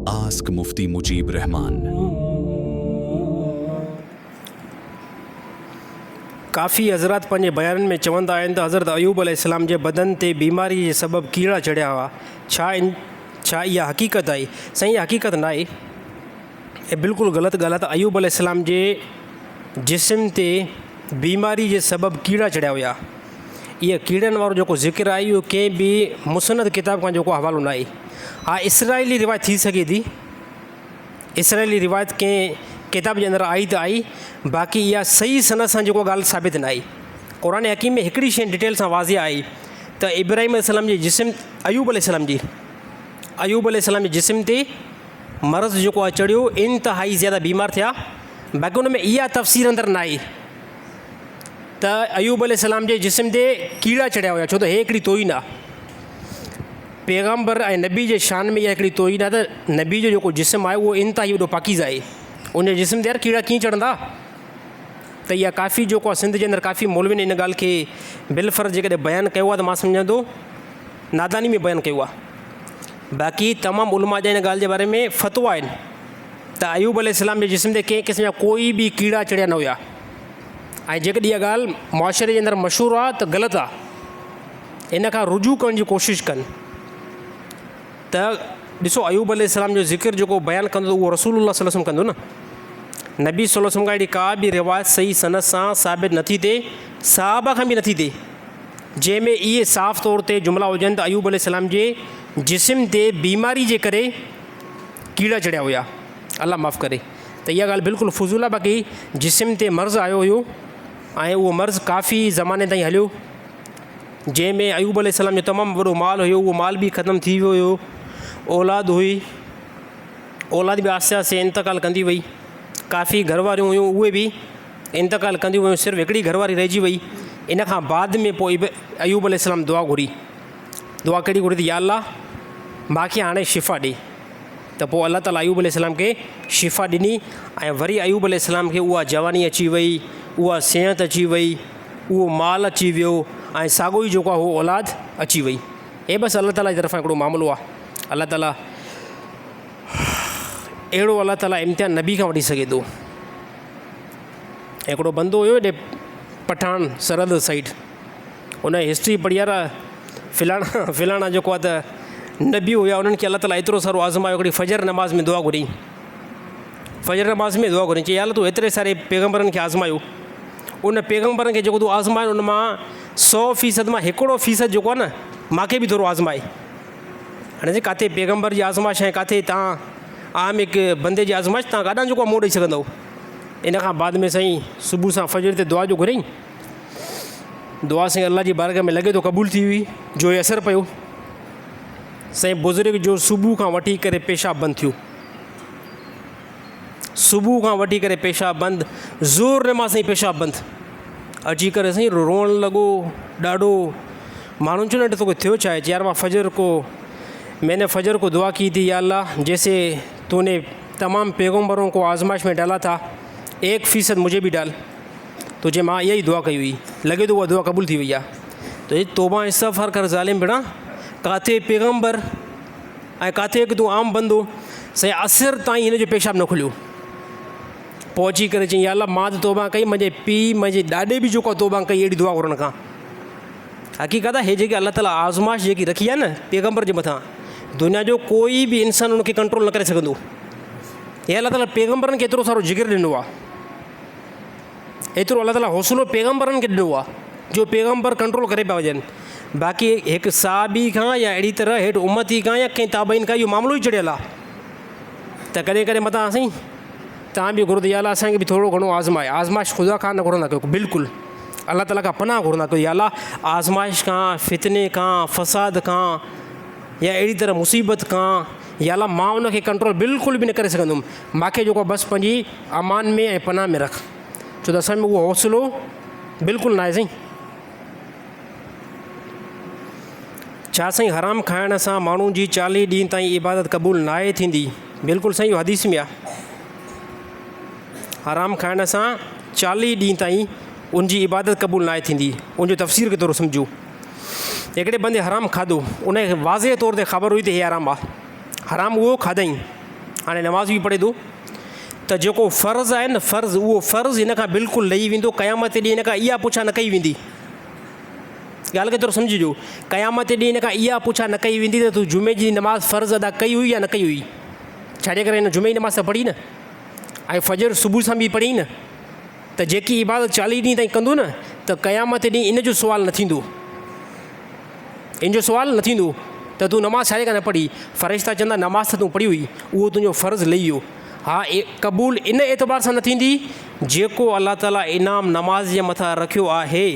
Ask मुफ्ती मुजीब रहमान। काफ़ी हज़रात पंहिंजे बयान में चवंदा आहिनि त हज़रत अयूब अलैहिस्सलाम जे बदन ते बीमारी जे सबबु कीड़ा चढ़िया हुआ। छा इहा हक़ीक़त आहे? साईं, इहा हक़ीक़त न आहे, इहा बिल्कुलु ग़लति ॻाल्हि आहे त अयूब अलैहिस्सलाम जे जिस्म ते बीमारी जे सबबु कीड़ा चढ़िया हुया। इहा कीड़नि वारो जेको ज़िक्र आहे इहो कंहिं बि मुसनद किताब खां जेको हवालो न आहे। हा, इसराइली रिवायत थी सघे थी, इसराइली रिवायत कंहिं किताब जे अंदरि आई त आई, बाक़ी इहा सही सनद सां जेको ॻाल्हि साबित न आई। क़ुरान हकीम में हिकिड़ी शइ डिटेल सां वाज़िह आई त इब्राहिम अलैहिस्सलाम जे जिस्म अयूब अलैहिस्सलाम जे जिस्म ते मर्ज़ जेको आहे चढ़ियो, इंतिहाई ज़्यादा बीमार थिया। बाक़ी उन में इहा तफ़सीर अंदरि न आई त अयूब अलैहिस्सलाम जे जिस्म ते कीड़ा चढ़िया हुया, छो त हे हिकिड़ी तोहीन आहे। पैगम्बर ऐं नबी जे शान में इहा हिकिड़ी तोहीन आहे त नबी जो जेको जिस्म आहे उहो इंतिहाई वॾो पाकीज़ आहे, उन जिस्म ते यार कीड़ा कीअं चढ़ंदा। त इहा काफ़ी जेको आहे सिंध जे अंदरि काफ़ी मौलवियुनि इन ॻाल्हि खे बिलफर्ज़ जेकॾहिं बयानु कयो आहे त मां सम्झां थो नादानी में बयानु कयो आहे। बाक़ी तमामु उलमा जा इन ॻाल्हि जे बारे में फ़तवा आहिनि त अयूब अलैहिस्सलाम जे जिस्म ते कंहिं क़िस्म जा कोई बि कीड़ा चढ़िया न हुया। ऐं जेकॾहिं इहा ॻाल्हि मुआशरे जे अंदरि मशहूरु आहे त ग़लति आहे, इन खां रुजू करण जी कोशिशि कनि। त ॾिसो, अयूब अलैहिस्सलाम जो ज़िक्र जेको बयानु कंदो उहो रसूलुल्लाह सल्लल्लाहु अलैहि वसल्लम कंदो न। नबी सल्लल्लाहु अलैहि वसल्लम खां अहिड़ी का बि रिवायत सही सनद सां साबित नथी थिए, सहाबा खां बि नथी थिए, जंहिंमें इहे साफ़ तौर ते जुमिला हुजनि त अयूब अलैहिस्सलाम जे जिस्म ते बीमारी जे करे कीड़ा चढ़िया हुया, अल्लाह माफ़ु करे। त इहा ॻाल्हि बिल्कुलु फुज़ूल आहे। बाक़ी जिस्म ते मर्ज़ु आयो हुयो ऐं उहो मर्ज़ु काफ़ी ज़माने ताईं हलियो, जंहिंमें अयूब अलैहिस्सलाम जो तमामु वॾो माल हुयो, उहो माल बि ख़तमु थी वियो हुयो। औलाद हुई, औलाद बि आहिस्ते आहिस्ते इंतकाल कंदी वई। काफ़ी घरवारियूं हुयूं, उहे बि इंतकाल कंदियूं वियूं, सिर्फ़ु हिकिड़ी घरवारी रहिजी वई। इन खां बाद में पोइ अयूब अलैहिस्सलाम दुआ घुरी। दुआ कहिड़ी घुरी त या अल्लाह मूंखे हाणे शिफ़ा ॾे। त पोइ अल्लाह ताला अयूब अलैहिस्सलाम खे शिफ़ा ॾिनी ऐं वरी अयूब अलैहिस्सलाम खे उहा जवानी अची वई, उहा सिहत अची वई, उहो माल अची वियो ऐं साॻियो ई जेको आहे उहो औलाद अची वई। हे बसि अल्लाह ताला जी तरफ़ां हिकिड़ो मामिलो आहे। अल्लाह ताला अहिड़ो अल्लाह ताला इम्तिहान नबी खां वठी सघे थो। हिकिड़ो बंदो हुयो हेॾे पठान सरहद साइड, उन हिस्ट्री पढ़ी यार, फिलाणा जेको आहे त नबी हुया, उन्हनि खे अल्लाह ताला एतिरो सारो आज़मायो। हिकिड़ी फजर नमाज़ में दुआ घुरी, फजर नमाज़ में दुआ घुरी, चई यार तूं एतिरे सारे पैगम्बरनि खे आज़मायो, उन पैगम्बरनि खे जेको तूं आज़मायो उन मां 100% मां हिकिड़ो फ़ीसद जेको आहे न मूंखे बि थोरो आज़माए। हाणे किथे पैगम्बर जी आज़माइश ऐं किथे तव्हां आम हिकु बंदे जी आज़माइश, तव्हां काॾां जेको आहे मुंहुं ॾेई सघंदव। इन खां बाद में साईं सुबुह सां फजर ते दुआ जो घुरियईं, दुआ साईं अल्लाह जी बारगाह में लॻे थो क़बूल थी हुई, जो इहो असरु पियो। साईं बुज़ुर्ग जो सुबुह खां वठी करे पेशाब बंदि थियो, सुबुह खां वठी करे पेशाब बंदि, ज़ोर न मां साईं पेशाब बंदि। अची करे साईं रोअण लॻो ॾाढो। माण्हुनि चयो न तोखे थियो छा आहे? यार मैंने फ़जर को दुआ की थी, या अल्लाह जैसे तूने तमाम पैगम्बरों को आजमाइश में डाला था 1% मुझे भी डाल। तुझे मां इहा ई दुआ कई हुई, लॻे थो उहा दुआ क़बूल थी वई आहे। त ये तौबा इस्तग़फ़ार कर ज़ालिम भेणा, किथे पैगम्बर ऐं किथे हिकु तूं आम बंदो। साईं असर ताईं हिन जो पेशाब न खुलियो। पहुची करे चई या अल्लाह मां त तौबा कई, मुंहिंजे पीउ मुंहिंजे ॾाॾे बि जेको तौबा कई अहिड़ी दुआ घुरण खां। हक़ीक़त आहे, हे जेकी अल्लाह ताला आज़माइश जेकी रखी आहे न पैगम्बर जे मथां, दुनिया जो कोई बि इंसानु उनखे कंट्रोल न करे सघंदो। हे अल्लाह ताला पैगम्बरनि खे एतिरो सारो जिगर ॾिनो आहे, एतिरो अल्लाह ताला हौसलो पैगम्बरनि खे ॾिनो आहे जो पैगम्बर कंट्रोल करे पिया वञनि। बाक़ी हिकु साहबी खां या अहिड़ी तरह हेठि उम्मती खां या कंहिं ताबईन खां इहो मामिलो ई चढ़ियल आहे। त कॾहिं कॾहिं मथां साईं तव्हां बि घुरो त या अल्लाह असांखे बि थोरो घणो आज़माइश ख़ुदा खां न घुरंदा कयो, बिल्कुलु अल्लाह ताला खां पनाह घुरंदा कयो। या अल्लाह आज़माइश खां, फितने खां, फ़साद खां या अहिड़ी तरह मुसीबत खां, या अल्लाह मां उनखे कंट्रोल बिल्कुलु बि न करे सघंदुमि। मूंखे जेको बसि पंहिंजी अमान में ऐं पनाह में रख, छो त असां में उहो हौसलो बिल्कुलु न आहे साईं। छा साईं हराम खाइण सां माण्हू जी 40 ॾींहं ताईं इबादत क़बूल न आहे थींदी? बिल्कुलु साईं, इहो हदीस में आहे। हराम खाइण सां 40 ॾींहं ताईं उनजी इबादत क़बूल न आहे थींदी। उनजो तफ़सीर के तौरु सम्झो। हिकिड़े बंदे हराम खाधो, उनखे वाज़े तौर ते ख़बर हुई त हे हराम आहे, हराम उहो खाधई, हाणे नमाज़ बि पढ़े थो त जेको फ़र्ज़ु आहे न फ़र्ज़ु, उहो फ़र्ज़ु हिन खां बिल्कुलु लही वेंदो। क़यामत ॾींहुं हिन खां इहा पुछा न कई वेंदी। ॻाल्हि खे थोरो सम्झिजो, क़यामत ॾींहुं हिन खां इहा पुछा न कई वेंदी त तूं जुमे जी नमाज़ फ़र्ज़ु अदा कई हुई या न कई हुई। छाजे करे हिन जुमे जी नमाज़ त पढ़ी न, ऐं फजर सुबुह सां बि पढ़ी न, त जेकी इबादत 40 ॾींहं ताईं कंदो न, त क़यामत ॾींहुं इन जो सुवालु न थींदो, इन जो सुवालु न थींदो त तूं नमाज़ छाजे करे न पढ़ी। फ़रिश्ता चवंदा नमाज़ त तूं पढ़ी हुई, उहो तुंहिंजो फ़र्ज़ु लही वियो। हा, क़बूल इन एतबार सां न थींदी जेको अलाह ताला इनाम नमाज़ जे मथां रखियो आहे,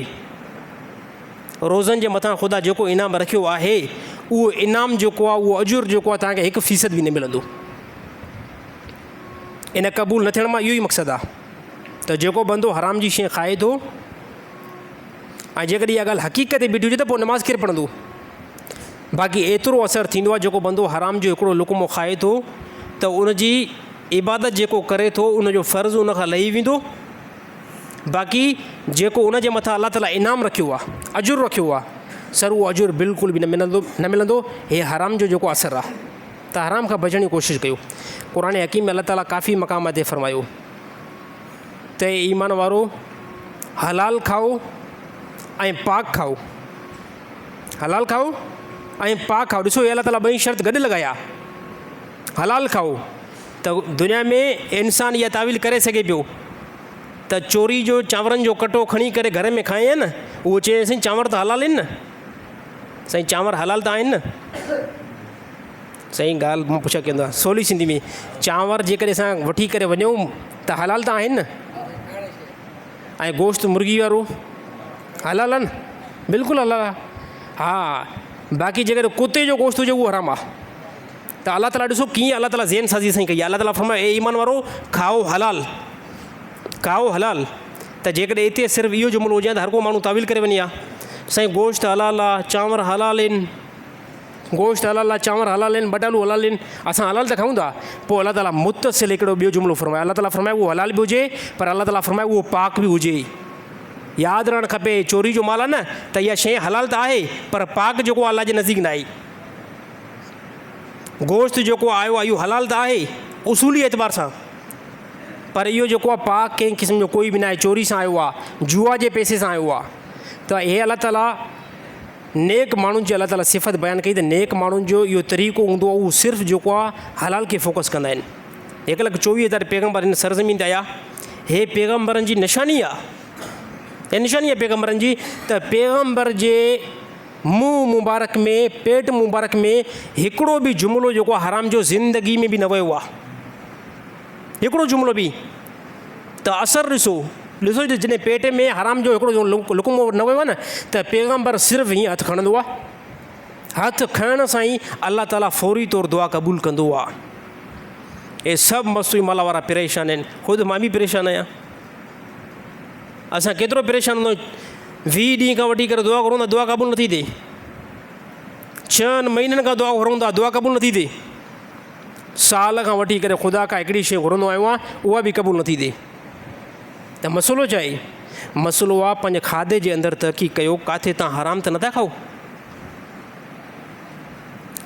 रोज़नि जे मथां ख़ुदा जेको इनाम रखियो आहे, उहो इनाम जेको आहे, उहो अजुर जेको आहे तव्हांखे 1% बि न मिलंदो। इन क़बूल न थियण मां इहो ई मक़सदु आहे त जेको बंदो हराम जी शइ खाए थो, ऐं जेकॾहिं इहा ॻाल्हि हक़ीक़त ते बीठी हुजे त पोइ नमाज़ केरु पढ़ंदो। बाक़ी एतिरो असरु थींदो आहे जेको बंदो हराम जो हिकिड़ो लुक़्मो खाए थो त उनजी इबादत जेको करे थो उनजो फ़र्ज़ु उन खां लही वेंदो। बाक़ी जेको उनजे मथां अलाह ताला इनाम रखियो आहे, अजुर रखियो आहे, सर उहो अजुर बिल्कुलु बि न मिलंदो। हे हराम जो जेको असरु आहे, त हराम खां बचण जी कोशिशि कयो। क़ुर हकीम में अलाह ताला काफ़ी मक़ाम ते फ़रमायो त ईमान वारो हलाल खाओ ऐं पाक खाओ, हलाल खाओ ऐं पाक खाओ। ॾिसो, हे अलाह ताला ॿई शर्त गॾु लॻाया। हलाल खाओ त दुनिया में इंसानु इहा तावील करे सघे पियो त चोरी जो चांवरनि जो कटो खणी करे घर में खाए न, उहो चए साईं चांवर त हलाल आहिनि न, साईं चांवर हलाल त आहिनि न। साईं ॻाल्हि मां पुछा कंदो आहे सवली सिंधी में, चांवर जेकॾहिं असां वठी करे वञूं त हलाल त आहिनि न, ऐं गोश्त मुर्गी वारो हलाल आहे न, बिल्कुलु हलाल आहे। हा, बाक़ी जेकॾहिं कुते जो गोश्त हुजे उहो हराम आहे। त अलाह ताला ॾिसो कीअं अलाह ताला ज़हन साज़ी साईं कई आहे। अलाह ताला फरमायो ए ईमान वारो खाओ हलाल, खाओ हलाल। त जेकॾहिं हिते सिर्फ़ु इहो जुमिलो हुजे त हर को माण्हू तावील करे वञे हा साईं गोश्त हलाल आहे, चांवर हलाल आहिनि, गोश्त हलाल आहे, चांवर हलाल आहिनि, बटालू हलाल आहिनि, असां हलाल त खाऊं था। पोइ अलाह ताला मुतसिल हिकिड़ो ॿियो जुमिलो फरमायो। अलाह ताला फरमायो उहो हलाल बि हुजे, पर अलाह ताला फरमायो उहो पाक बि हुजे। यादि रहणु खपे, चोरी जो माल आहे न त इहा शइ हलाल त आहे, पर पाक जेको अलाह जे नज़दीक न आहे। गोश्त जेको आयो आहे इहो हलाल त आहे उसूली एतबार सां, पर इहो जेको आहे पाक कंहिं क़िस्म जो कोई बि न आहे, चोरी सां आयो आहे, जुआ जे पैसे सां आयो आहे। त इहे अलाह ताला नेक माण्हुनि जी अलाह ताला सिफ़त बयानु कई त नेक माण्हुनि जो इहो तरीक़ो हूंदो आहे, उहो सिर्फ़ु जेको आहे हलाल खे फोकस कंदा आहिनि। 1,24,000 पैगम्बर हिन सरज़मीन ते आया। हे पैगम्बरनि जी निशानी आहे, हे निशानी आहे पैगम्बरनि जी त पैगम्बर जे मुंहुं मुबारक में, पेट मुबारक में हिकिड़ो बि जुमिलो जेको आहे हराम जो ज़िंदगी में बि न वियो आहे, हिकिड़ो जुमिलो बि। त असरु ॾिसो जॾहिं पेट में हराम जो हिकिड़ो लुक़्मो न वियो आहे न, त पैगम्बर सिर्फ़ु हीअं हथु खणंदो आहे। हथु खणण सां ई अलाह ताला फौरी तौरु दुआ क़बूल कंदो आहे। हे सभु मस्तूई माला वारा परेशान आहिनि, ख़ुदि मां बि परेशान आहियां। असां केतिरो परेशान हूंदा आहियूं, 20 ॾींहं खां वठी करे दुआ करूं था, दुआ क़बूल नथी थिए। 6 महीननि खां दुआ घुरूं था, दुआ क़बूल नथी थिए। साल खां वठी करे ख़ुदा खां हिकिड़ी शइ घुरंदो आहियो आहे, उहा बि क़बूल नथी थिए। त मसइलो छा आहे? मसइलो आहे पंहिंजे खाधे जे अंदरि तरक़ी कयो। किथे तव्हां हराम त नथा खाओ,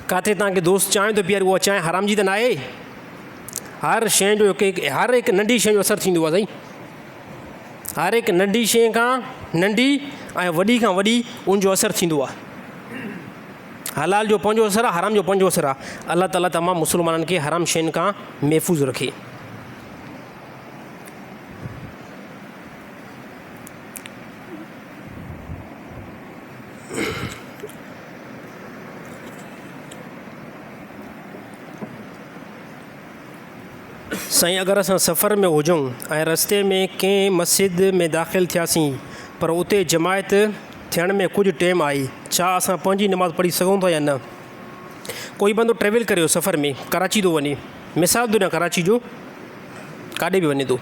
किथे तव्हांखे दोस्त चांहि थो पीआरे, उहा चांहि हराम जी त न आहे। हर शइ जो हर हिकु नंढी शइ जो असरु थींदो आहे साईं, हर हिकु नंढी शइ खां नंढी ऐं वॾी खां वॾी उनजो असरु थींदो आहे। हलाल जो पंहिंजो असरु आहे, हराम जो पंहिंजो असरु आहे। अलाह ताला तमामु मुस्लमाननि खे हराम शयुनि खां महफ़ूज़ रखे। साईं अगरि असां सफ़र में हुजूं ऐं रस्ते में कंहिं मस्जिद में दाख़िल थियासीं, पर उते जमायत थियण में कुझु टाइम आई, छा असां पंहिंजी नमाज़ पढ़ी सघूं था या न? कोई बंदो ट्रेवल करे सफ़र में कराची थो वञे, मिसाल थो ॾियां कराची जो, काॾे बि वञे थो,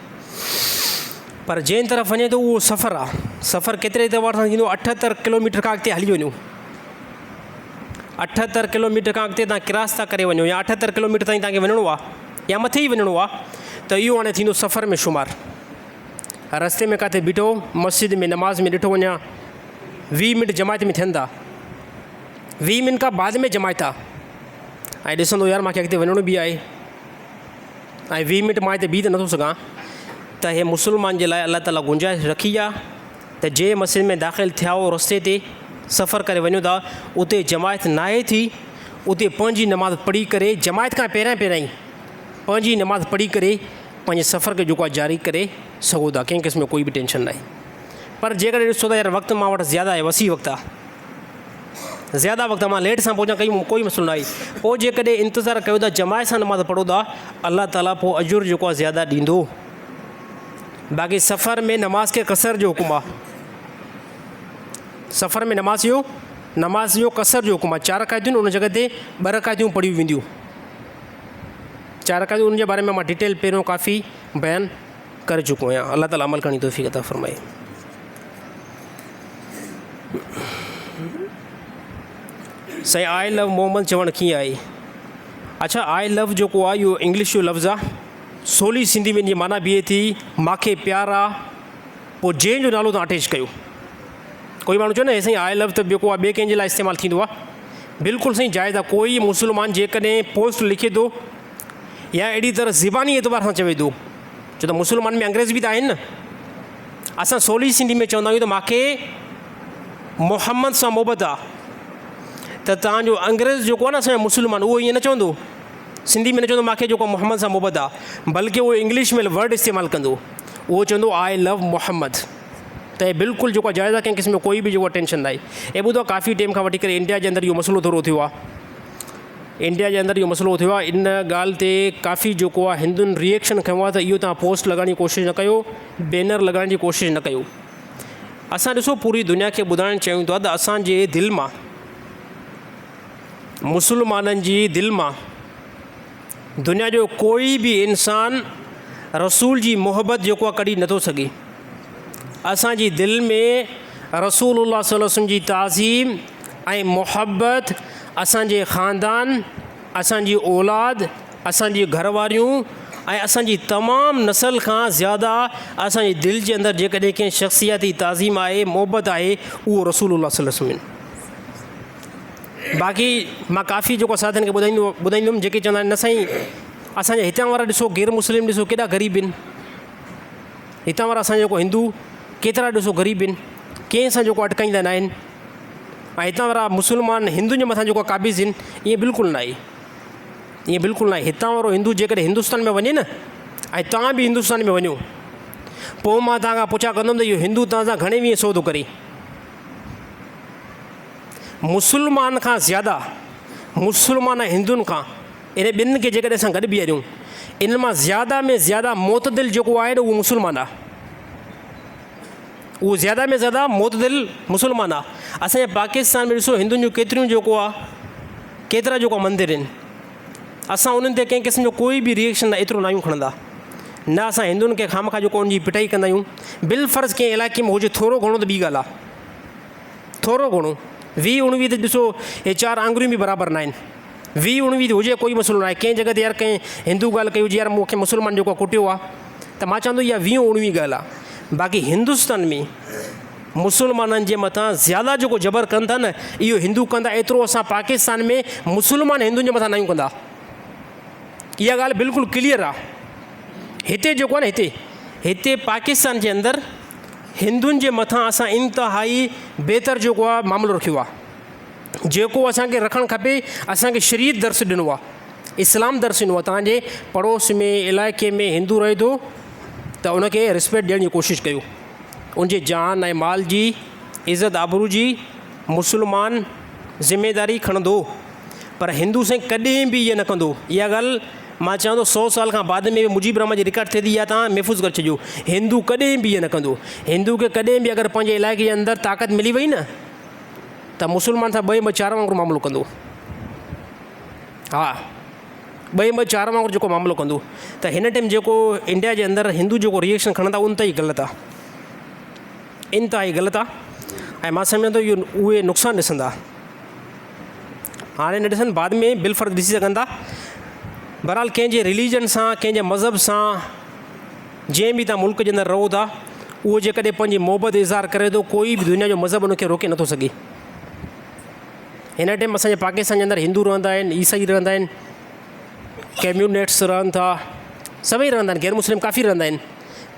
पर जंहिं तरफ़ वञे थो उहो सफ़रु आहे। सफ़रु केतिरे एतबार सां थींदो? 78 किलोमीटर खां अॻिते हली वञो, 78 किलोमीटर खां अॻिते तव्हां क्रॉस था करे वञो, या 78 किलोमीटर ताईं तव्हांखे वञिणो आहे या मथे ई वञिणो आहे, त इहो हाणे थींदो सफ़र में शुमारु। रस्ते में किथे बीठो, मस्जिद में नमाज़ में ॾिठो वञा 20 मिंट जमायत में थियनि था, 20 मिंट खां बाद में जमायत आहे, ऐं ॾिसंदो यार मूंखे अॻिते वञिणो बि आहे, ऐं 20 मिंट मां हिते बीह त नथो सघां त हे मुस्लमान जे लाइ अलाह ताला गुंजाइश रखी आहे त जे मस्जिद में दाख़िल थिया हो रस्ते ते सफ़र करे वञो था उते जमायत नाहे थी उते पंहिंजी नमाज़ पढ़ी करे जमायत खां पहिरियां ई पंहिंजी नमाज़ पढ़ी करे पंहिंजे सफ़र खे जेको आहे जारी करे सघो था, कंहिं क़िस्म में कोई बि टेंशन न आहे। पर जेकॾहिं ॾिसो त यार वक़्तु मां वटि ज़्यादा आहे, वसी वक़्तु आहे, ज़्यादा वक़्तु मां लेट सां पहुचां कई कोई मसइलो न आहे। पोइ जेकॾहिं इंतज़ारु कयो था जमायत सां नमाज़ पढ़ो था अलाह ताला पोइ अजुर जेको आहे ज़्यादा ॾींदो। बाक़ी सफ़र में नमाज़ खे कसर जो हुकुम आहे, सफ़र में नमाज़ जो कसर जो हुकुम आहे। 4 रकातूं उन जॻह ते 2 रकातूं पढ़ी वेंदियूं। 4 रकातूं उन जे बारे में मां डिटेल पहिरियों काफ़ी बयानु करे चुको आहियां। अलाह ताला अमल करण जी तौफ़ीक़ अता फ़रमाए। सही आई लव मोहम्मद चवणु कीअं आहे? अच्छा, आई लव जेको आहे इहो इंग्लिश जो लफ़्ज़ु आहे, सवली सिंधी में इनजी माना बीहे थी मूंखे प्यार आहे, पोइ जंहिंजो नालो तव्हां अटैच कयो। कोई माण्हू चयो न हे साईं आई लव त जेको आहे ॿिए कंहिंजे लाइ इस्तेमालु थींदो आहे, बिल्कुलु साईं जाइज़ आहे। कोई मुस्लमान जेकॾहिं पोस्ट लिखे थो या अहिड़ी तरह ज़बानी एतबार सां चवे थो, छो त मुस्लमान में अंग्रेज़ बि त आहिनि न, असां सवली सिंधी में चवंदा आहियूं त मूंखे मोहम्मद सां मोहबत आहे, त तव्हांजो अंग्रेज़ जेको आहे न असांजो मुस्लमान उहो ईअं न चवंदो, सिंधी में न चवंदो मूंखे जेको मोहम्मद सां मोहबत आहे, बल्कि उहो इंग्लिश में वर्ड इस्तेमालु कंदो, उहो चवंदो आई लव मोहम्मद। त हे बिल्कुलु जेको आहे जाइज़ आहे, कंहिं क़िस्म में कोई बि जेको टेंशन न आहे। ऐं ॿुधो काफ़ी टाइम खां वठी करे इंडिया जे अंदरि इहो मसइलो थोरो थियो आहे, इंडिया जे अंदरि इहो मसइलो थियो आहे। इन ॻाल्हि ते काफ़ी जेको आहे हिंदुनि रिएक्शन खयो आहे त इहो तव्हां पोस्ट लॻाइण जी कोशिशि न कयो, बैनर लॻाइण जी कोशिशि न कयो। असां ॾिसो पूरी दुनिया खे ॿुधाइणु चाहियूं था त असांजे दिलि मां, मुस्लमाननि जी दिलि मां दुनिया जो कोई बि इंसान रसूल जी मोहबत जेको आहे कढी नथो सघे। असांजी दिलि में रसूलुल्लाह सल्लल्लाहु अलैहि वसल्लम जी ताज़ीम ऐं मोहबत, असांजे ख़ानदान, असांजी औलाद, असांजी घरवारियूं ऐं असांजी तमामु नसल खां ज़्यादा असांजे दिलि जे अंदरि जेकॾहिं कंहिं शख़्सियती ताज़ीम आहे, मोहबत आहे, उहो रसूलुल्लाह सल्लल्लाहु अलैहि वसल्लम। बाक़ी मां काफ़ी जेको साधन खे ॿुधाईंदुमि जेके चवंदा आहिनि न साईं असांजे हितां वारा ॾिसो गैर मुस्लिम ॾिसो केॾा ग़रीब आहिनि, हितां वारा असांजा जेको हिंदू केतिरा ॾिसो ग़रीब आहिनि, कंहिं सां जेको अटकाईंदा न आहिनि, ऐं हितां वारा मुस्लमान हिंदुनि जे मथां जेको क़ाबिज़ आहिनि, ईअं बिल्कुलु न आहे, ईअं बिल्कुलु न आहे। हितां वारो हिंदू जेकॾहिं हिंदुस्तान में वञे न, ऐं तव्हां बि हिंदुस्तान में वञो, पोइ मां तव्हां खां पुछा कंदुमि त इहो हिंदू तव्हां सां घणे वीह सौदो करे। मुस्लमान खां ज़्यादा मुस्लमान हिंदुनि खां इन ॿिनि खे जेकॾहिं असां गॾु बीहारियूं, इन मां ज़्यादा में ज़्यादा मोतदिल जेको आहे न उहो मुस्लमान आहे, उहो ज़्यादा में ज़्यादा मोतदिल मुस्लमान आहे। असांजे पाकिस्तान में ॾिसो हिंदुनि जूं केतिरियूं जेको आहे केतिरा जेको मंदर आहिनि, असां उन्हनि ते कंहिं क़िस्म जो कोई बि रिएक्शन एतिरो न आहियूं खणंदा, न असां हिंदुनि खे खामखा जेको उनजी पिटाई कंदा आहियूं। बिलफ़र्ज़ कंहिं इलाइक़े में हुजे थोरो घणो त ॿी ॻाल्हि आहे, थोरो घणो 20-19 ते ॾिसो हे 4 आङुरियूं बि बराबरि न आहिनि, 20-19 हुजे कोई मसइलो न आहे। कंहिं जॻह ते यार कंहिं हिंदू ॻाल्हि कई हुजे यार मूंखे मुस्लमान जेको आहे कुटियो आहे, त मां चवंदो इहा 20-19 ॻाल्हि आहे। बाक़ी हिंदुस्तान में मुस्लमाननि जे मथां ज़्यादा जेको जबर कनि था न, इहो हिंदू कंदा, एतिरो असां पाकिस्तान में मुस्लमान हिंदुनि जे मथां न आहियूं कंदा। इहा ॻाल्हि बिल्कुलु क्लियर आहे। हिते जेको आहे न हिते पाकिस्तान जे अंदरि हिंदुनि जे मथां असां इंतिहाई बहितर जेको आहे मामिलो रखियो आहे, जेको असांखे रखणु खपे। असांखे शरीयत दर्स ॾिनो आहे, इस्लाम दर्स ॾिनो आहे। तव्हांजे पड़ोस में इलाइक़े में हिंदू रहे थो त उनखे रिस्पेक्ट ॾियण जी कोशिशि कयो, उनजे जान ऐं माल जी इज़त आबरू जी मुस्लमान ज़िमेदारी खणंदो। पर हिंदू साईं कॾहिं बि इहा न कंदो। इहा ॻाल्हि मां चवां थो 100 साल खां बाद में मुजीब रहमान जी रिकॉर्ड थिए थी, इहा तव्हां महफ़ूज़ करे छॾियो। हिंदू कॾहिं बि इहा न कंदो। हिंदू खे कॾहिं बि अगरि पंहिंजे इलाइक़े जे अंदरि ताक़त मिली वई न, त मुस्लमान सां 2-4 वांगुरु मामिलो कंदो। हा, 2-4 वांगुरु जेको मामिलो कंदो। त हिन टाइम जेको इंडिया जे अंदरि हिंदू जेको रिएक्शन खणंदा इंतिहाई ग़लति आहे, इंतिहाई ग़लति आहे। ऐं मां सम्झां थो इहो उहे नुक़सानु ॾिसंदा, हाणे न ॾिसनि बाद में बिलफ़र्ज़ ॾिसी सघनि था। बहरहाल कंहिंजे रिलीजन सां, कंहिंजे मज़हब सां, जंहिं बि तव्हां मुल्क जे अंदरि रहो था, उहो जेकॾहिं पंहिंजी मोहबत इज़हार करे थो, कोई बि दुनिया जो मज़हब उनखे रोके नथो सघे। हिन टाइम असांजे पाकिस्तान जे अंदरि हिंदू रहंदा आहिनि, ईसाई रहंदा आहिनि, कम्यूनिट्स रहनि था, सभई रहंदा आहिनि, गैर मुस्लिम काफ़ी रहंदा आहिनि,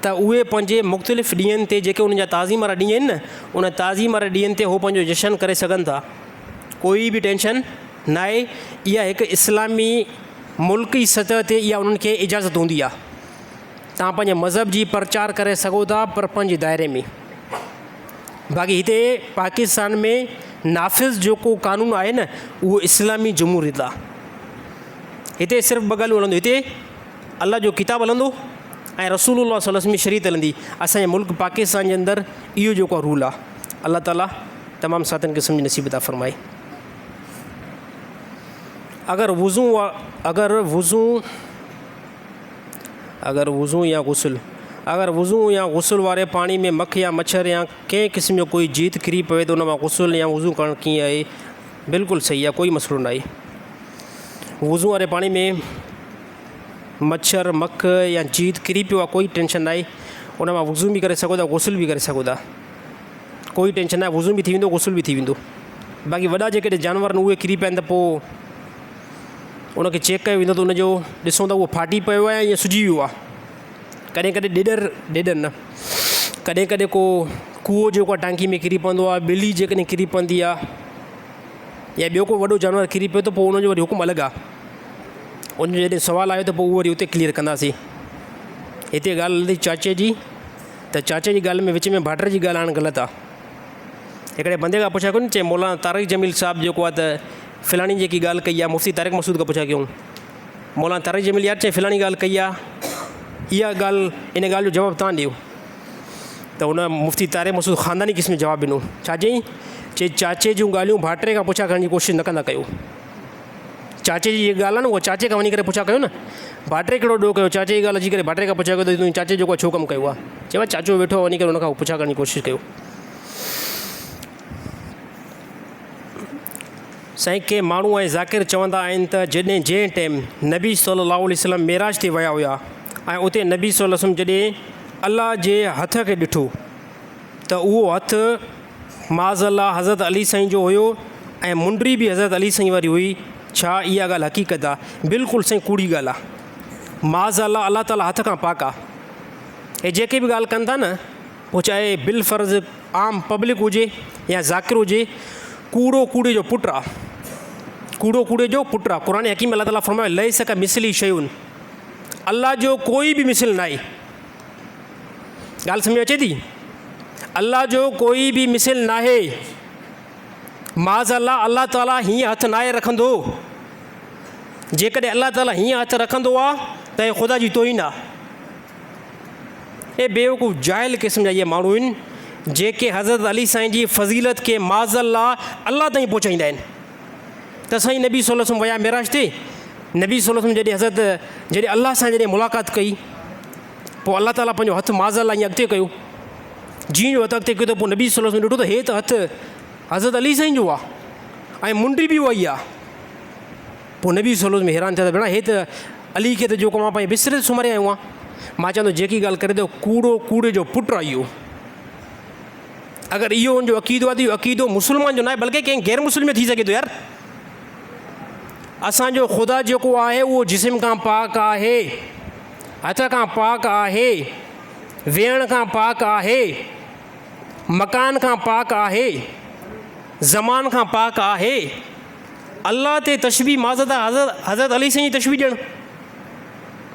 त उहे पंहिंजे मुख़्तलिफ़ ॾींहंनि ते जेके उन्हनि जा ताज़ीम वारा ॾींहं आहिनि न, उन ताज़ीम वारे ॾींहंनि ते उहो पंहिंजो जशन करे सघनि था। कोई बि टेंशन न आहे। इहा हिकु इस्लामी मुल्की सतह ते इहा उन्हनि खे इजाज़त हूंदी आहे। तव्हां पंहिंजे मज़हब जी प्रचार करे सघो था, पर पंहिंजे दायरे में। बाक़ी हिते पाकिस्तान में नाफ़िज़ जेको क़ानून आहे न, उहो इस्लामी जमहूरियत आहे। हिते सिर्फ़ु ॿ ॻाल्हियूं हलंदियूं। हिते अल्लाह जो किताबु हलंदो ऐं रसूलुल्लाह सल्लल्लाहु अलैहि वसल्लम जी शरीयत हलंदी। असांजे मुल्क पाकिस्तान जे अंदरि इहो जेको रूल आहे। अल्लाह ताला तमामु साथियुनि खे सम्झ नसीब अता फ़रमाए। अगरि वज़ू या गुसल वारे पाणी में मख या मच्छर या कंहिं क़िस्म जो कोई जीत किरी पवे त उन मां गुसल या वज़ू करणु कीअं आहे? बिल्कुलु सही आहे, कोई मसइलो न आहे। वज़ू वारे पाणी में मच्छर मख या जीत किरी पियो आहे, कोई टेंशन न आहे। उन मां वज़ू बि करे सघो था, गुसल बि करे सघो था, कोई टेंशन न आहे। वज़ू बि थी वेंदो, गुसल बि थी वेंदो। बाक़ी वॾा जेके जानवर आहिनि उहे किरी पिया आहिनि त पोइ उनखे चेक कयो वेंदो त उनजो ॾिसूं त उहो फाटी पियो आहे या सुजी वियो आहे। कॾहिं कॾहिं ॾेॾर न कॾहिं कॾहिं को कूओ जेको आहे टांकी में किरी पवंदो आहे, ॿिली जेकॾहिं किरी पवंदी आहे या ॿियो को वॾो जानवर किरी पियो त पोइ उनजो वरी हुकुम अलॻि आहे। उनजो जॾहिं सुवालु आयो त पोइ उहो वरी उते क्लियर कंदासीं। हिते ॻाल्हि हलंदी चाचे जी, त चाचे जी ॻाल्हि में विच में भाटर जी ॻाल्हि हाणे ग़लति आहे। हिकिड़े बंदे खां पुछा कयो न, चए मौलाना तारिक जमील साहिबु जेको आहे त फ़िलाणी जेकी ॻाल्हि कई आहे, मुफ़्ती तारिक मसूद खां पुछा कयूं, मौलाना तारिक जमील यार चए फ़िलाणी ॻाल्हि कई आहे, इहा ॻाल्हि इन ॻाल्हि जो जवाबु तव्हां ॾियो। त हुन मुफ़्ती तारिक मसूद ख़ानदानी क़िस्म जवाबु ॾिनो। छा चई? चए चाचे जूं ॻाल्हियूं भाटरे खां पुछा करण जी कोशिशि न कंदा कयो। चाचे जी ॻाल्हि आहे न, उहा चाचे खां वञी करे पुछा कयो न। भाटरे कहिड़ो ॾोह कयो? चाचे जी ॻाल्हि अची करे भाटरे खां पुछा कयो त तुंहिंजो चाचे जेको आहे छो कमु कयो आहे? चयो चाचो वेठो आहे, वञी करे हुन खां पुछा करण जी कोशिशि कयो। साईं के माण्हू ऐं ज़ाकिर चवंदा आहिनि त जंहिं टाइम नबी सल्लल्लाहु अलैहि वसल्लम मेराज ते विया हुआ ऐं उते नबी सल्लल्लाहु अलैहि वसल्लम जॾहिं अल्लाह जे हथ खे ॾिठो त उहो हथु माज़अल्लाह हज़रत अली साईं जो हुयो ऐं मुंडी बि हज़रत अली साईं वारी हुई। छा इहा ॻाल्हि हक़ीक़त आहे? बिल्कुलु साईं कूड़ी ॻाल्हि आहे। माज़अल्लाह अल्लाह ताला हथ खां पाक आहे। हे जेके बि ॻाल्हि कनि था न, पोइ चाहे बिल फ़र्ज़ आम पब्लिक हुजे या ज़ाकिर हुजे, कूड़ो कूड़े जो पुटु आहे। कूड़ो कूड़े जो पुटु आहे। क़ुरान हकीम अल्लाह ताला फ़रमायो लैस का मिसली शयुन, अल्लाह जो कोई बि मिसल न आहे। ॻाल्हि सम्झ अचे थी? अल्लाह जो कोई बि मिसल न आहे। माज़अल्लाह अल्लाह ताला हीअं हथु नाहे रखंदो। जेकॾहिं अल्लाह ताला हीअं हथु रखंदो आहे त हे ख़ुदा जी तोहीन आहे। हे बेवकूफ़ जाहिल क़िस्म जा इहे माण्हू आहिनि जेके हज़रत अली साईं जी फ़ज़ीलत खे माज़अल्लाह अल्लाह ताईं पहुचाईंदा आहिनि। त साईं नबी सल्लल्लाहु अलैहि वसल्लम विया मेराज ते, नबी सल्लल्लाहु अलैहि वसल्लम जॾहिं अल्लाह सां जॾहिं मुलाक़ात कई, पोइ अल्लाह ताला पंहिंजो हथु माज़अल्लाह ईअं अॻिते कयो। जीअं जो हथु अॻिते कयो त पोइ नबी सल्लल्लाहु अलैहि वसल्लम ॾिठो त हे त हथु हज़रत अली साईं जो आहे ऐं मुंडी बि उहा ई आहे। पोइ नबी सल्लल्लाहु अलैहि वसल्लम हैरान थिया त भेण हे त अली खे त जेको मां पंहिंजे बिस्तरे ते सुम्हारे आयो आहियां। मां चवंदो जेकी ॻाल्हि करे थो, कूड़ो कूड़े जो पुटु आहे इहो। अगरि इहो हुनजो अक़ीदो आहे त इहो अक़ीदो मुस्लमान जो न आहे, बल्कि कंहिं गैर मुस्लिम में थी सघे थो। यार असांजो ख़ुदा जेको आहे उहो जिस्म खां पाक आहे, हथ खां पाक आहे, वेहण खां पाक आहे, मकान खां पाक आहे, ज़मान खां पाक आहे। अल्लाह ते तशबी माज़दा हज़रत अली साईं जी तशबी ॾियणु,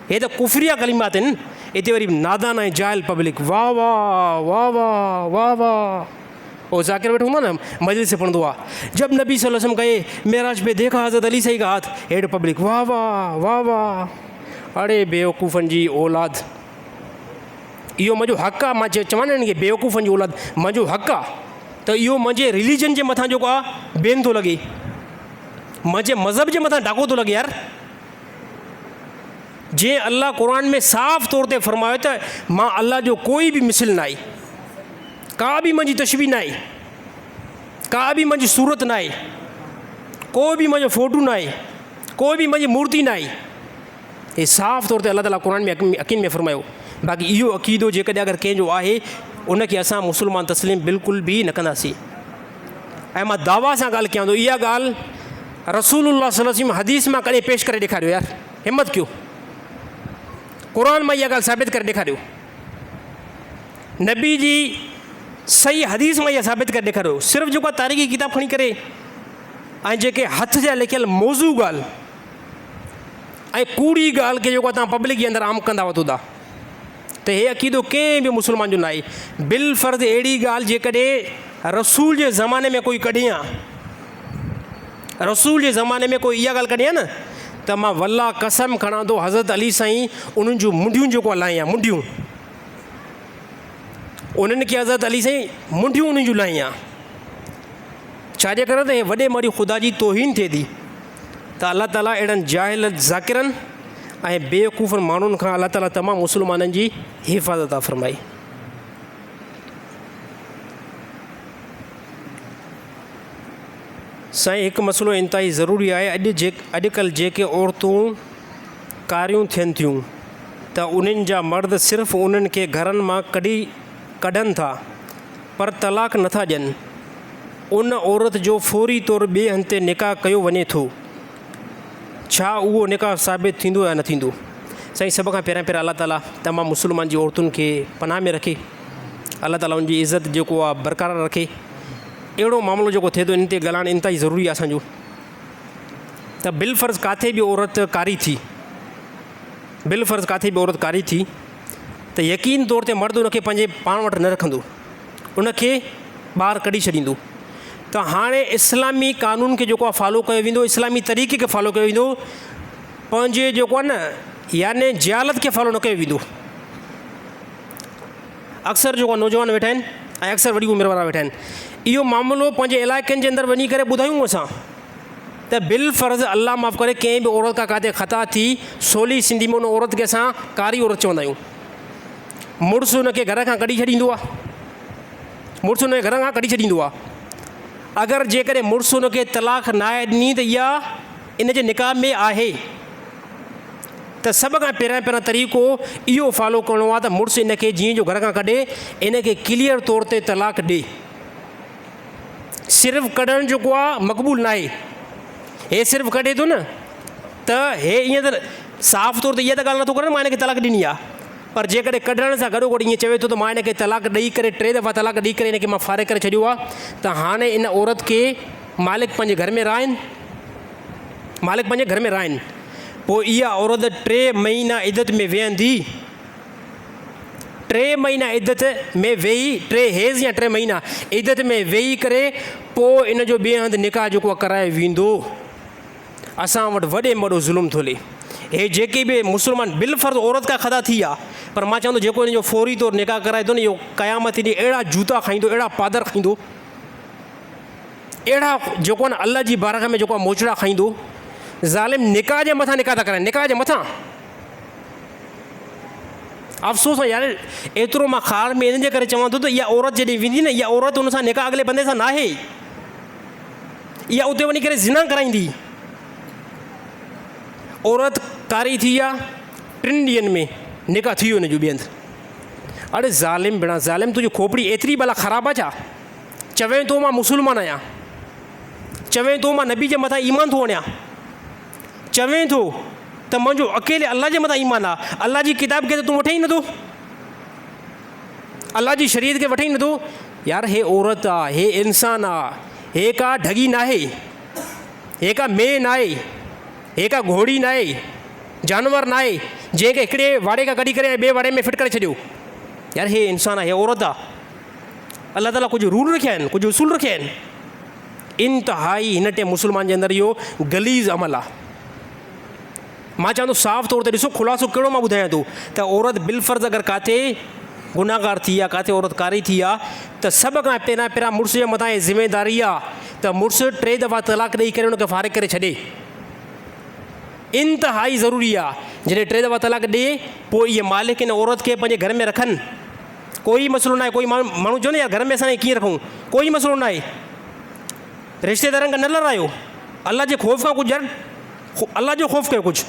हे त कुफरिया कलिमात आहिनि। हिते वरी नादान ऐं जाहिल पब्लिक वाह वाह वाह वाह वाह वाह। और ज़ाकिर वेठो हूंदो न, मजलिस से पढ़ंदो आहे, जब नबी सल्लल्लाहु अलैहि वसल्लम कहे मेराज पे देखा हज़रत अली साईं का हाथ, हेड पब्लिक वाह वाह वाह वाह। अड़े बेवकूफ़नि जी औलाद, इहो मुंहिंजो हक़ु आहे। मां चवां न खे बेवकूफ़नि जी औलाद, मुंहिंजो हक़ु आहे त इहो मुंहिंजे रिलीजन जे मथां जेको आहे बेन थो लॻे, मुंहिंजे मज़हब जे मथां डाको थो लॻे। यार जीअं अल्लाह क़ुरान में साफ़ तौर ते फ़रमायो त मां अल्लाह जो कोई बि मिसल न आहे, का बि मुंहिंजी तशबीह न आहे, का बि मुंहिंजी सूरत न आहे, को बि मुंहिंजो फ़ोटू न आहे, कोई बि मुंहिंजी मूर्ति न आहे। हे साफ़ तौर ते अल्लाह ताला क़ुरान में यकीन में फ़रमायो। बाक़ी इहो अक़ीदो जेकॾहिं अगरि कंहिंजो आहे, उनखे असां मुस्लमान तस्लीम बिल्कुलु बि न कंदासीं। ऐं मां दावा सां ॻाल्हि कयां थो, इहा ॻाल्हि रसूलुल्लाह सल्लल्लाहु अलैहि वसल्लम हदीस मां कॾहिं पेश करे ॾेखारियो। यार हिम्मत कयो। क़ुर मां इहा ॻाल्हि साबित करे ॾेखारियो, नबी जी सही हदीस मां इहा साबित करे ॾेखारियो। सिर्फ़ु जेको आहे तारीख़ी किताब खणी करे ऐं जेके हथ जा लिखियल मौज़ू ॻाल्हि ऐं कूड़ी ॻाल्हि खे जेको आहे तव्हां पब्लिक जे अंदरि आम कंदा वठो था, त हे अक़ीदो कंहिं बि मुस्लमान जो न आहे। बिल फ़र्ज़ अहिड़ी ॻाल्हि जेकॾहिं रसूल जे ज़माने में कोई कढी आहे, रसूल जे ज़माने में कोई इहा ॻाल्हि कढी आहे न, त मां वल्ला कसम खणां थो हज़रत अली साईं उन्हनि जूं मुंडियूं जेको आहे लाही आहे, मुंडियूं उन्हनि खे हज़रत अली साईं मुंडियूं उन्हनि जूं लाही आहे। छाजे करे त हे वॾे मरी ख़ुदा जी तौहीन थिए थी। त अलाह ताला अहिड़नि जाहिल ज़ाकिरनि ऐं बेवकूफ़नि माण्हुनि खां अलाह ताला तमामु मुस्लमाननि जी हिफ़ाज़त फरमाई। साईं हिकु मसइलो इंतिहाई ज़रूरी आहे। अॼुकल्ह जेके औरतूं कारियूं थियनि थियूं त उन्हनि जा मर्द सिर्फ़ु उन्हनि खे घरनि मां कढनि था पर तलाक नथा ॾियनि। उन औरत जो फौरी तौरु ॿिए हंधि ते निकाह कयो वञे थो, छा उहो निकाह साबित थींदो या न थींदो? साईं सभ खां पहिरियां अलाह ताला तमामु मुस्लमान जी औरतुनि खे पनाह में रखे, अलाह ताला उनजी इज़त जेको आहे बरक़रार रखे। अहिड़ो मामिलो जेको थिए थो इन ते ॻाल्हाइणु इंतिहाई ज़रूरी आहे असांजो। त बिल फ़र्ज़ किथे बि औरत कारी थी, बिल फ़र्ज़ किथे बि औरत कारी थी त यकीन तौर ते मर्द उनखे पंहिंजे पाण वटि न रखंदो, उनखे ॿाहिरि कढी छॾींदो। त हाणे इस्लामी कानून खे जेको आहे फॉलो कयो वेंदो, इस्लामी तरीक़े खे फॉलो कयो वेंदो, पंहिंजे जेको आहे न याने जहालत खे फॉलो न कयो वेंदो। अक्सर जेको नौजवान वेठा आहिनि ऐं अक्सर वॾी उमिरि वारा वेठा आहिनि, इहो मामिलो पंहिंजे इलाइक़नि जे अंदरि वञी करे ॿुधायूं असां त बिल फ़र्ज़ अल्लाह माफ़ करे कंहिं बि औरत खां किथे ख़ता थी, सोली सिंधी में उन औरत खे असां कारी औरत चवंदा आहियूं। मुड़ुसु उनखे घर खां कढी छॾींदो आहे, मुड़ुसु उनखे घर खां कढी छॾींदो आहे। अगरि जेकॾहिं मुड़ुसु उनखे तलाक न आहे ॾिनी त इहा इन जे निकाह में आहे, त सभ खां पहिरियां तरीक़ो इहो फॉलो करिणो आहे त मुड़ुसु इनखे जीअं जो घर खां कढे इनखे क्लियर तौर ते तलाक ॾिए। सिर्फ़ु कढणु जेको आहे मक़बूल न आहे, हे सिर्फ़ु कढे थो न त हे ईअं त साफ़ तौर ते इहा त ॻाल्हि नथो करे न मां हिनखे तलाक ॾिनी आहे, पर जेकॾहिं कढण सां गॾोगॾु ईअं चवे थो त मां हिनखे तलाक ॾेई करे 3 दफ़ा तलाक ॾेई करे हिनखे मां फारे करे छॾियो आहे, त हाणे इन औरत खे मालिक पंहिंजे घर में रहनि, मालिक पंहिंजे घर में रहनि। पोइ इहा औरत 3 महीना इद्दत में वेहंदी, 3 महीना इद्दत में वेही, 3 हेज़ या 3 महीना इद्दत में वेही करे पोइ इन जो ॿिए हंधि निकाह जेको आहे कराए वेंदो। असां वटि वॾे में वॾो ज़ुल्म थो हले। हे जेके बि मुस्लमान बिल फ़र्ज़ औरत खां ख़ता थी आहे, पर मां चवंदो जेको हिन जो फौरी तौरु निकाह कराए थो न, इहो क़यामत ॾींहुं अहिड़ा जूता खाईंदो, अहिड़ा पादर खाईंदो, अहिड़ा जेको आहे न अल्लाह जी बारगाह में जेको आहे मोचड़ा खाईंदो। ज़ालिम निकाह जे मथां निकाह था कराइनि, निकाह जे मथां। अफ़सोस आहे यार, एतिरो मां ख़ार में इन जे करे चवां थो त इहा औरत जॾहिं वेंदी न, इहा औरत हुन सां निकाह अॻिले बंदे सां न आहे, इहा उते वञी करे ज़िना कराईंदी। औरत कारी थी आहे, 3 ॾींहंनि में निकाह थी वियो हिन जो ॿिए हंधि। अड़े ज़ालिम भेण, ज़ालिम तुंहिंजी खोपड़ी एतिरी भला ख़राबु आहे छा? चवें थो मां मुस्लमान आहियां, चवें थो मां नबी जे मथां ईमान थो आणियां, चवें थो त मुंहिंजो अकेले अल्लाह जे मथां ईमान आहे, अल्लाह जी किताब खे त तूं वठे ई नथो, अल्लाह जी शरीयत खे वठे ई नथो। यार हे औरत आहे, हे इंसान आहे, हे का ढगी न आहे, हे का मेह न आहे, हे का घोड़ी न आहे, जानवर न आहे जंहिंखे हिकिड़े वाड़े खां कढी करे ॿिए वाड़े में फिट करे छॾियो। यार हे इंसान आहे, हे औरत आहे। अल्लाह ताला कुझु रूल रखिया आहिनि, कुझु उसूल रखिया आहिनि। इंतिहाई हिन टे मुस्लमान जे अंदरि इहो गलीज़ अमल आहे। मां चवंदो साफ़ तौर ते ॾिसो, ख़ुलासो कहिड़ो मां ॿुधायां थो त औरत बिल फ़र्ज़ अगरि किथे गुनाहगार थी आहे, किथे औरत कारी थी आहे, त सभ खां पहिरियां मुड़ुस जे मथां ज़िमेदारी आहे त मुड़ुसु 3 दफ़ा तलाक ॾेई करे हुनखे फारे करे छॾे। इंतिहाई ज़रूरी आहे। जॾहिं 3 दफ़ा तलाक ॾिए पोइ इहे मालिक इन औरत खे पंहिंजे घर में रखनि, कोई मसइलो न आहे। कोई माण्हू चवंदो यार घर में असां कीअं रखूं, कोई मसइलो न आहे। रिश्तेदारनि खां न लड़ायो, अल्लाह जे ख़ौफ़ खां कुझु यार, अल्लाह जो ख़ौफ़ कयो। कुझु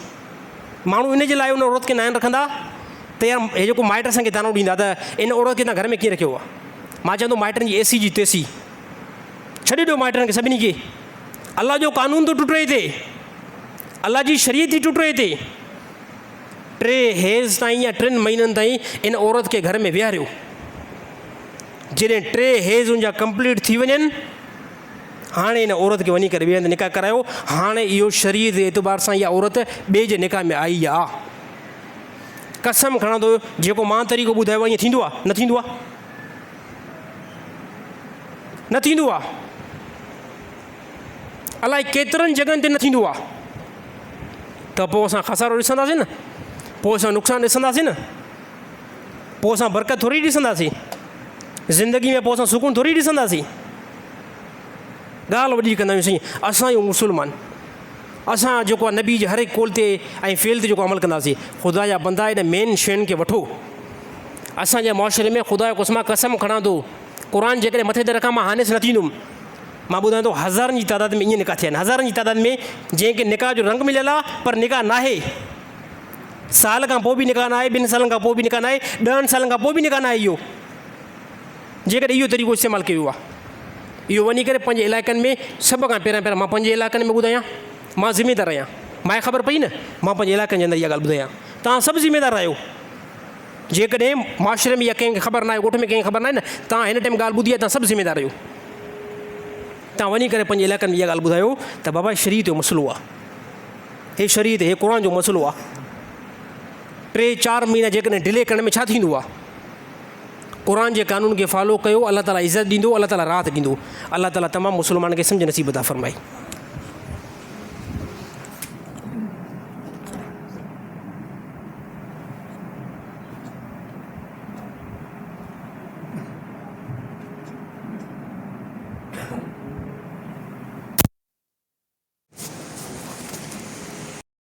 माण्हू इन जे लाइ उन औरत खे न रखंदा त यार हे जेको माइट असांखे तानो ॾींदा त इन औरत खे तव्हां घर में कीअं रखियो आहे। मां चवंदो माइटनि जी एसी जी तेसी छॾे ॾियो, माइटनि खे सभिनी खे। अल्लाह जो कानून थो टुटे हिते, अल्लाह जी शरीयत थी टुटे हिते। 3 हेज़ ताईं या 3 महीननि ताईं इन औरत खे घर में विहारियो। जॾहिं 3 हेज़ उनजा कंप्लीट थी वञनि, हाणे इन औरत खे वञी करे ॿिए हंधि निकाह करायो। हाणे इहो शरीयत जे एतबार सां इहा औरत ॿिए जे निकाह में आई आहे। कसम खणंदो जेको मां तरीक़ो ॿुधायो आहे ईअं थींदो आहे? न थींदो आहे, न थींदो आहे। अलाए केतिरनि जॻहियुनि ते न थींदो आहे। त पोइ असां खसारो ॾिसंदासीं न, पोइ असां नुक़सानु ॾिसंदासीं न, पोइ असां बरकत थोरी ॾिसंदासीं ज़िंदगी में, पोइ असां सुकून थोरी ॾिसंदासीं। ॻाल्हि वॾी कंदा आहियूं साईं, असां आहियूं मुस्लमान। असां जेको आहे नबी जे हर हिकु कौल ते ऐं फेल ते जेको अमल कंदासीं। ख़ुदा जा बंदा इन मेन शयुनि खे वठो। असांजे मुआशिरे में ख़ुदा जो क़ुस्मा कसम खणां थो, क़ुर जेकॾहिं मथे ते रखां मां हानिस न थींदुमि। मां ॿुधायां थो हज़ारनि जी तादाद में ईअं निकाह थिया आहिनि, हज़ारनि जी तादाद में जंहिंखे निकाह जो रंग मिलियल आहे पर निकाह न आहे। साल खां पोइ बि निकाह न आहे, 2 सालनि खां पोइ बि निकाह न आहे, 10 सालनि खां पोइ बि निकाह न आहे। इहो जेकॾहिं इहो तरीक़ो इस्तेमालु कयो आहे, इहो वञी करे पंहिंजे इलाइक़नि में सभ खां पहिरियां मां पंहिंजे इलाइक़नि में ॿुधायां। मां ज़िमेदार आहियां, मूंखे ख़बर पई न, मां पंहिंजे इलाइक़नि जे अंदरि इहा ॻाल्हि ॿुधायां। तव्हां सभु ज़िमेदार आहियो। जेकॾहिं मुआशिरे में या कंहिंखे ख़बर न आहे, ॻोठ में कंहिंखे ख़बर न आहे न, तव्हां हिन टाइम ॻाल्हि ॿुधी आहे, तव्हां सभु ज़िमेदार आहियो। तव्हां वञी करे पंहिंजे इलाइक़नि में इहा ॻाल्हि ॿुधायो त बाबा शरीयत जो मसइलो आहे, हे शरीयत, हे क़ुर जो मसइलो आहे। 3-4 महीना जेकॾहिं डिले करण में छा थींदो आहे? क़ुर जे क़ानून खे फॉलो कयो, अलाह ताला इज़त ॾींदो, अलाह ताला राहत ॾींदो। अलाह ताला तमामु मुस्लमान खे सम्झ नसीब अता फ़रमाए।